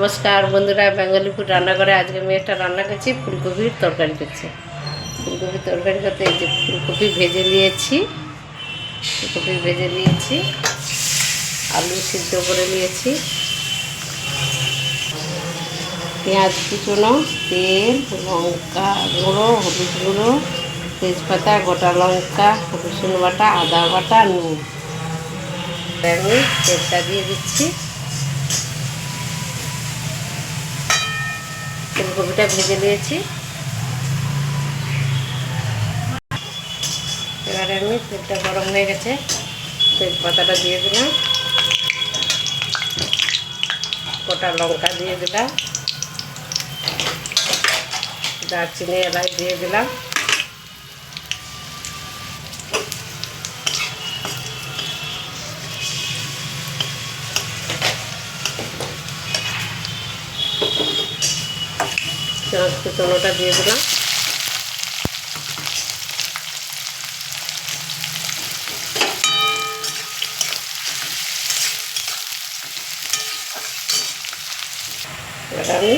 নমস্কার বন্ধুরা, Bengali food রান্না করে আজকে আমি একটা রান্না করছি, ফুলকপির তরকারি করছি। ফুলকপির তরকারি করতে এই যে ফুলকপি ভেজে নিয়েছি, আলু সিদ্ধ করে নিয়েছি, পেঁয়াজ কুচনো, তেল, লঙ্কা গুঁড়ো, হলুদ গুঁড়ো, তেজপাতা, গোটা লঙ্কা, রসুন বাটা, আদা বাটা, নুন। আমি তেলটা দিয়ে দিচ্ছি। ফুলকপিটা ভেজে নিয়েছি, এবারে আমি তেলটা গরম হয়ে গেছে, তেজপাতাটা দিয়ে দিলাম, গোটা লঙ্কা দিয়ে দিলাম, দারচিনি এলাচ দিয়ে দিলাম, পেঁয়াজ কুচনোটা দিয়ে দিলাম, এবার আমি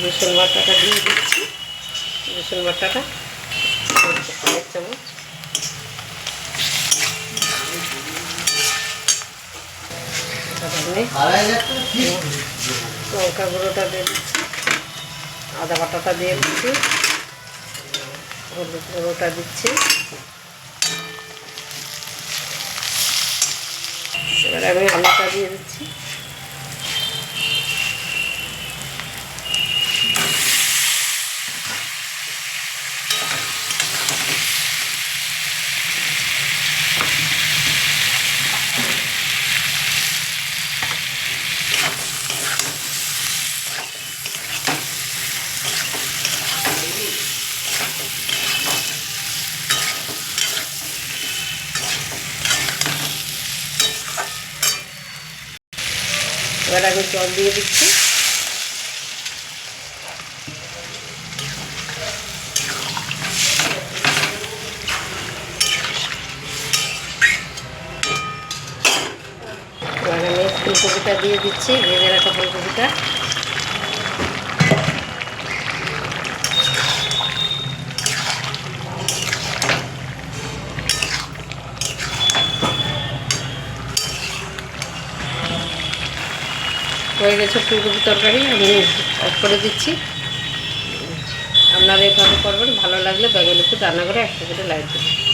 রসুন বাটাটা দিয়ে দিচ্ছি। রসুন বাটাটা 1 চামচ, লঙ্কা গুঁড়োটা দিয়ে দিচ্ছি, আদা বাটাটা দিয়ে দিচ্ছি, হলুদ গুঁড়োটা দিচ্ছি। এবার আমি আলুটা দিয়ে দিচ্ছি, এবার আমি জল দিয়ে দিচ্ছি। এবার আমি ফুলকপিটা দিয়ে দিচ্ছি, ভেজে রাখা ফুলকপিটা। হয়ে গেছে ফুলকপির তরকারি, আমি অফ করে দিচ্ছি। আপনারা এভাবে করবেন, ভালো লাগলে বেঙ্গলি ফুড রান্না করে একটা করে লাইক দেবেন।